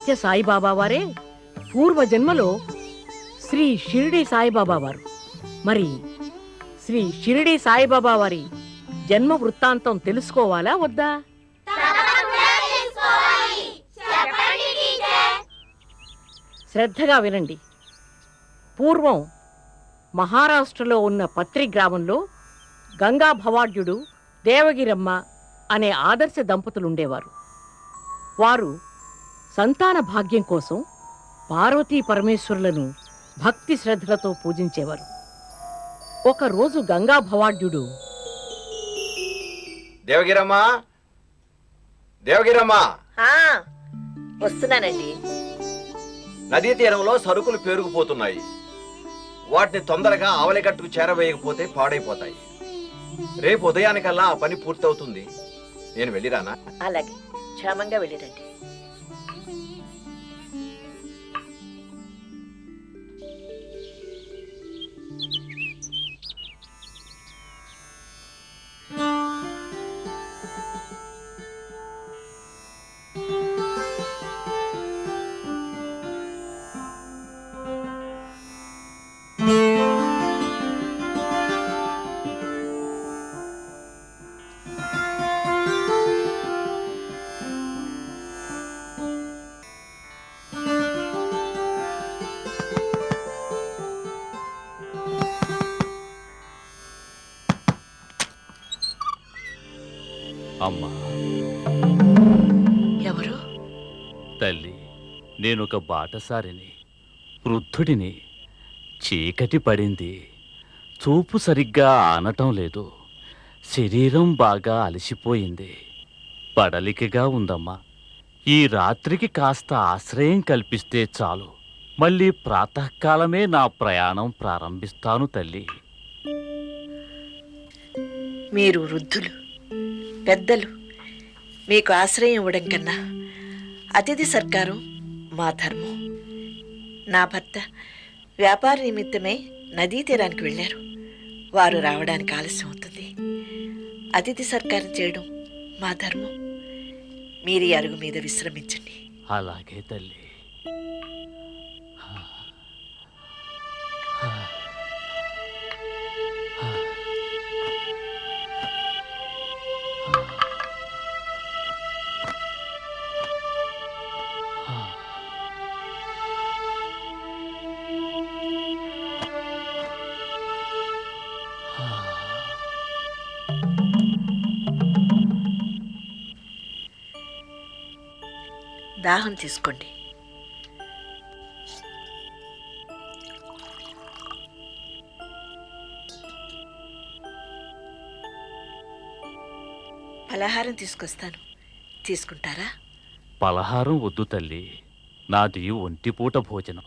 సత్య సాయిబాబా వారే పూర్వజన్మలో శ్రీ షిరిడి సాయిబాబా వారు. మరి శ్రీ షిరిడి సాయిబాబా వారి జన్మ వృత్తాంతం తెలుసుకోవాలా వద్దా? శ్రద్ధగా వినండి. పూర్వం మహారాష్ట్రలో ఉన్న పత్రి గ్రామంలో గంగా భవాఢ్యుడు, దేవగిరమ్మ అనే ఆదర్శ దంపతులుండేవారు. వారు సంతాన భాగ్యం కోసం పార్వతీ పరమేశ్వరులను భక్తి శ్రద్ధలతో పూజించేవారు. ఒకరోజు గంగా భవాఢ్యుడు, దేవగిరమ్మా, దేవగిరమ్మా, వస్తున్నానండి. నదీ తీరంలో సరుకులు పేరుకుపోతున్నాయి. వాటిని తొందరగా ఆవలిగట్టుకు చేరవేయకపోతే పాడైపోతాయి. రేపు ఉదయానికల్లా ఆ పని పూర్తవుతుంది. నేను వెళ్ళిరానా? అలాగే, క్షేమంగా వెళ్ళిరండి. అమ్మా, ఎవరు? తల్లి, నేనొక బాటసారిని, వృద్ధుడిని. చీకటి పడింది, చూపు సరిగ్గా ఆనటం లేదు. శరీరం బాగా అలసిపోయింది, పడలికగా ఉందమ్మా. ఈ రాత్రికి కాస్త ఆశ్రయం కల్పిస్తే చాలు. మళ్ళీ ప్రాతకాలమే నా ప్రయాణం ప్రారంభిస్తాను తల్లి. మీరు వృద్ధులు, పెద్దలు. మీకు ఆశ్రయం ఇవ్వడం కన్నా అతిథి సర్కారం మా ధర్మం. నా భర్త వ్యాపార నిమిత్తమై నదీ తీరానికి వెళ్ళారు. వారు రావడానికి ఆలస్యం అవుతుంది. అతిథి సర్కారం చేయడం మా ధర్మం. మీరు ఈ అరుగు మీద విశ్రమించండి. అలాగే తల్లి. దాహం తీసుకోండి. పలహారం తీసుకొస్తాను, తీసుకుంటారా? పలహారం వద్దు తల్లి, నాది ఒంటిపూట భోజనం.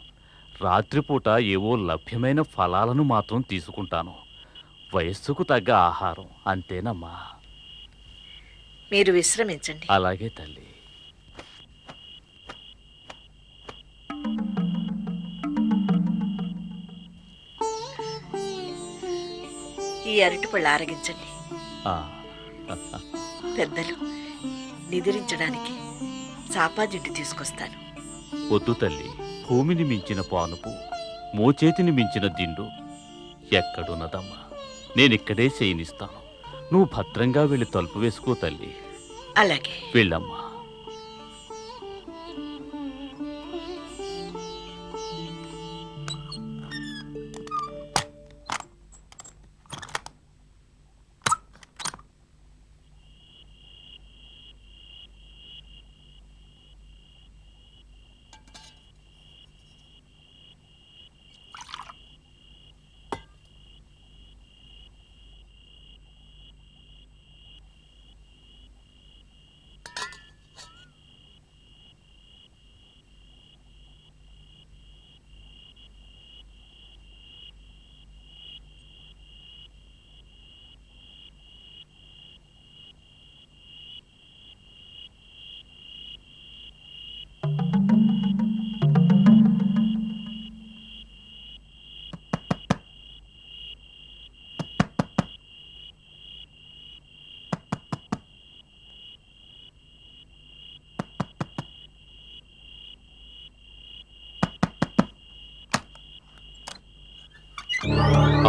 రాత్రిపూట ఏవో లభ్యమైన ఫలాలను మాత్రం తీసుకుంటాను. వయస్సుకు తగ్గ ఆహారం అంతేనమ్మా. మీరు విశ్రమించండి. అలాగే తల్లి. ఈ అరటిపళ్ళు ఆరగించండి. పెద్దలు, నిద్రించడానికి చాపాజింటి తీసుకొస్తాను. వద్దు తల్లి, భూమిని మించిన పానుపు, మోచేతిని మించిన దిండు ఎక్కడున్నదమ్మా. నేనిక్కడే శయనిస్తాను. నువ్వు భద్రంగా వెళ్ళి తలుపు వేసుకో తల్లి. అలాగే, వెళ్ళమ్మా.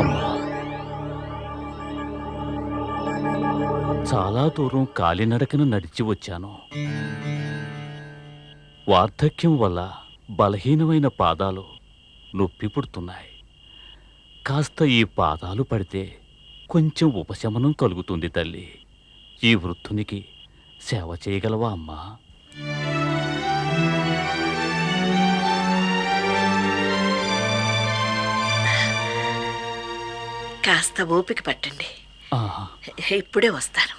అమ్మా, చాలా దూరం కాలినడకన నడిచి వచ్చాను. వార్ధక్యం వల్ల బలహీనమైన పాదాలు నొప్పి పుడుతున్నాయి. కాస్త ఈ పాదాలు పడితే కొంచెం ఉపశమనం కలుగుతుంది తల్లి. ఈ వృద్ధునికి సేవ చేయగలవా అమ్మా? కాస్త ఓపిక పట్టండి, ఆహా, ఇప్పుడే వస్తాను.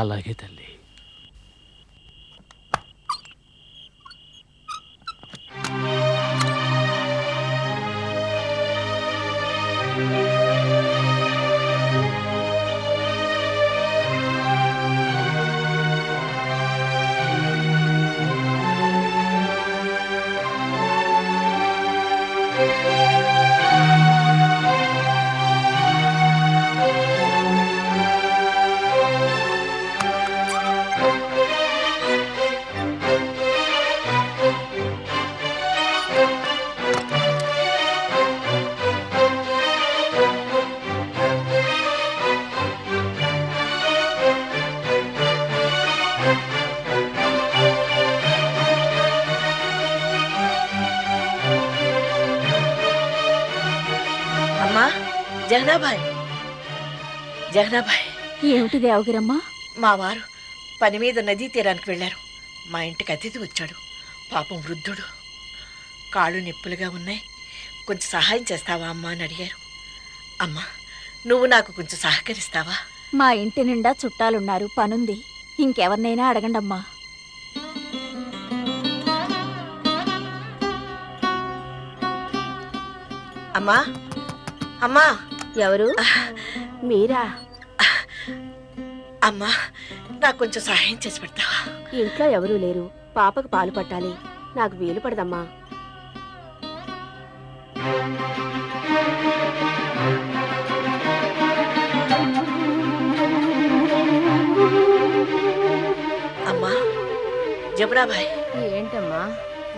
అలాగే తల్లి. అమ్మా, జగనాబాయ్, జగనాబాయ్, ఏమిటి దేవగిరమ్మా? మా వారు పని మీద నదీ తీరానికి వెళ్ళారు. మా ఇంటికి అతిథి వచ్చాడు. పాపం వృద్ధుడు, కాళ్ళు నొప్పులుగా ఉన్నాయి. కొంచెం సహాయం చేస్తావా అమ్మా అని అడిగారు. అమ్మా, నువ్వు నాకు కొంచెం సహకరిస్తావా? మా ఇంటి నిండా చుట్టాలున్నారు, పనుంది. ఇంకెవరినైనా అడగండమ్మా. అమ్మా, అమ్మా, ఎవరు? మీరా? అమ్మా, నాకు కొంచెం సహాయం చేసి పెడతావా? ఇంట్లో ఎవరూ లేరు. పాపకు పాలు పట్టాలి. నాకు వీలు పడదమ్మా. అమ్మా, జమునాబాయ్, ఏంటమ్మా?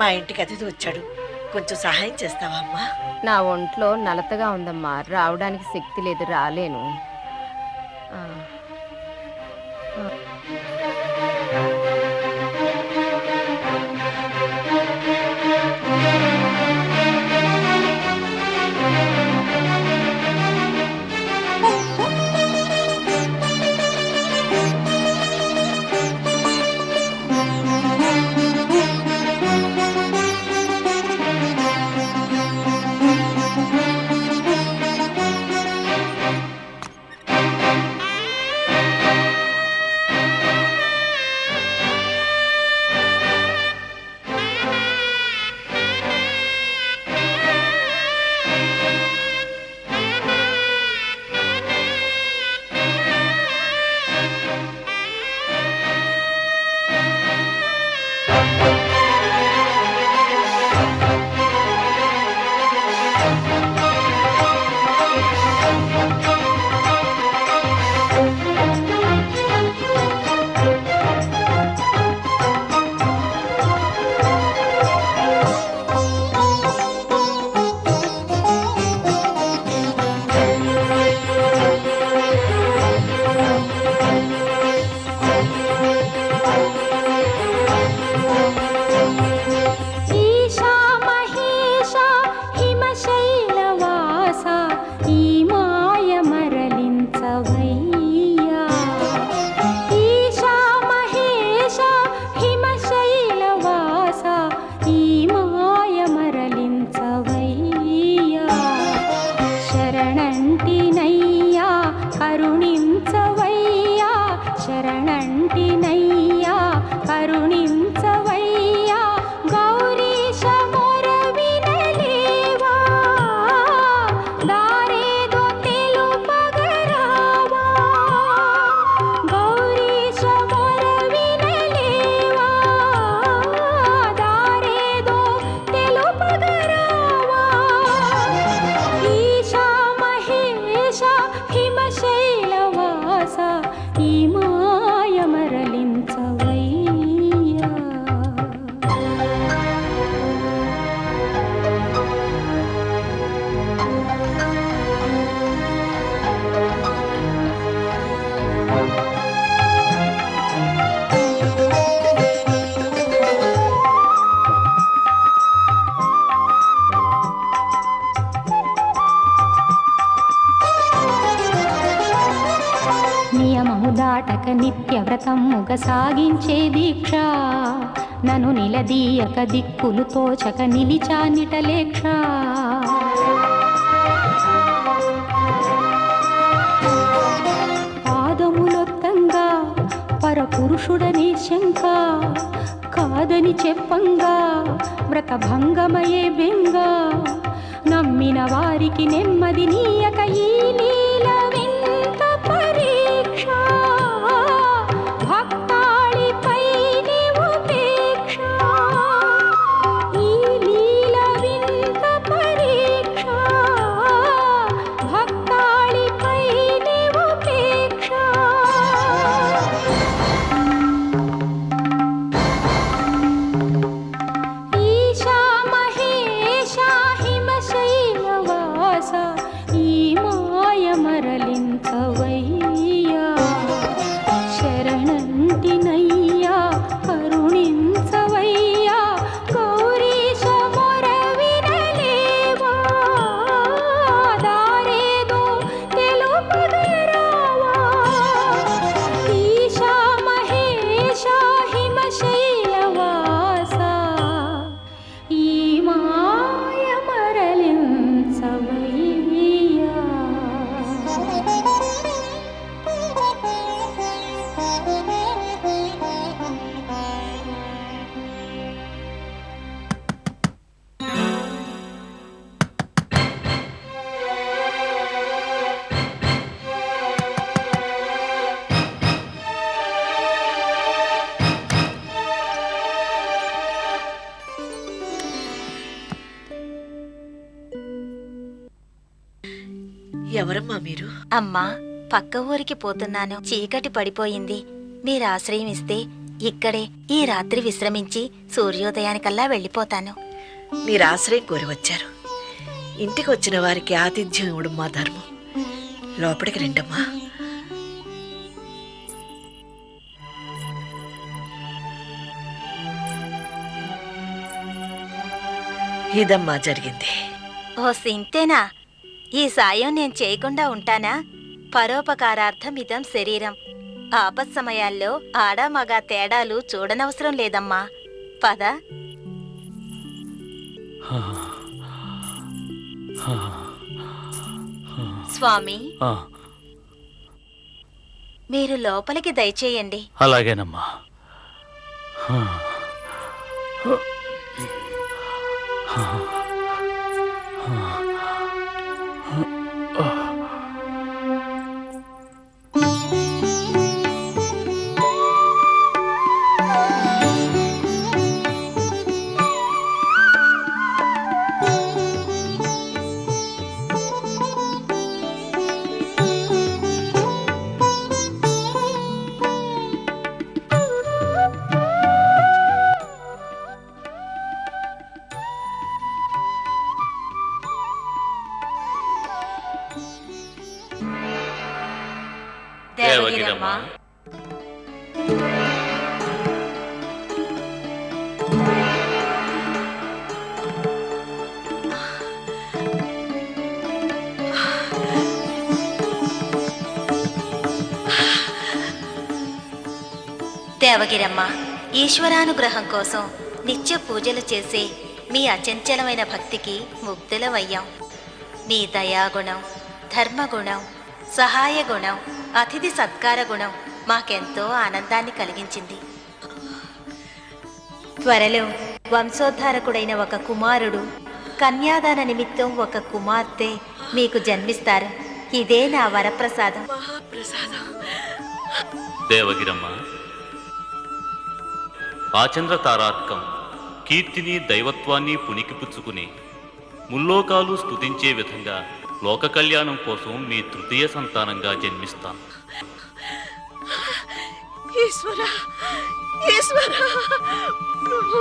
మా ఇంటికి అతిథి వచ్చాడు. కొంచెం సహాయం చేస్తావా అమ్మా? నా ఒంట్లో నలతగా ఉందమ్మా, రావడానికి శక్తి లేదు, రాలేను. ఆ, నిరతమ్ముగ సాగించే దీక్ష నన్ను నిలదీయక దిక్కులు తోచక నిలిచానిటలేక్ష పాదములొత్తంగా పరపురుషుడనే శంక కాదని చెప్పంగా వ్రతభంగమయే బెంగ నమ్మిన వారికి నెమ్మది నీయక ఈ లీల వింత పరీక్ష భక్తాళిపై ఉపేక్ష ఈ లీల వింత పరీక్ష భక్తాళిపై ఉపేక్ష ఈశా మహేశా హిమశైలవాస ఈ మాయ మరలించవయ్యా శరణంటినయ్యా కరుణించవయ్యా గౌరీశ మొరవినలేవా దారేదో తెలుపగరావా ఈశా మహేశా హిమశైలవాస ఈ మాయ మరలించవయ్యా ఎవరమ్మా మీరు? అమ్మా పక్క ఊరికి పోతున్నాను. చీకటి పడిపోయింది. మీరు ఆశ్రయం ఇస్తే ఇక్కడే ఈ రాత్రి విశ్రమించి సూర్యోదయానికల్లా వెళ్ళిపోతాను. మీరు ఆశ్రయం కోరి వచ్చారు. ఇంటికి వచ్చిన వారికి ఆతిథ్యం ఇవ్వడం మా ధర్మం. లోపలికి రండమ్మా. ఇదమ్మా జరిగింది. ఓ సింతేనా? ఈ సాయం నేను చేయకుండా ఉంటానా? పరోపకారార్థం ఇదం శరీరం. ఆపత్ సమయాల్లో ఆడా మగ తేడాలు చూడనవసరం లేదమ్మా. పద. స్వామి, మీరు లోపలికి దయచేయండి. అలాగేనమ్మా. దేవగిరమ్మా, దేవగిరమ్మ, ఈశ్వరానుగ్రహం కోసం నిత్య పూజలు చేసే మీ అచంచలమైన భక్తికి ముగ్ధులమయ్యాం. మీ దయాగుణం, ధర్మగుణం, సహాయ గుణం, అతిథి సత్కార గుణం మాకెంతో ఆనందాన్ని కలిగించింది. త్వరలో వంశోద్ధారకుడైన ఒక కుమారుడు, కన్యాదాన నిమిత్తం ఒక కుమార్తె మీకు జన్మిస్తారు. ఇదే నా వరప్రసాదం. దేవగిరమ్మ, ఆచంద్ర తారార్కం కీర్తిని దైవత్వాన్ని పుణికిపుచ్చుకుని ముల్లోకాలు స్తుతించే విధంగా లోక కళ్యాణం కోసం మీ తృతీయ సంతానంగా జన్మిస్తాను. ఈశ్వరా, ఈశ్వరా, ప్రభు.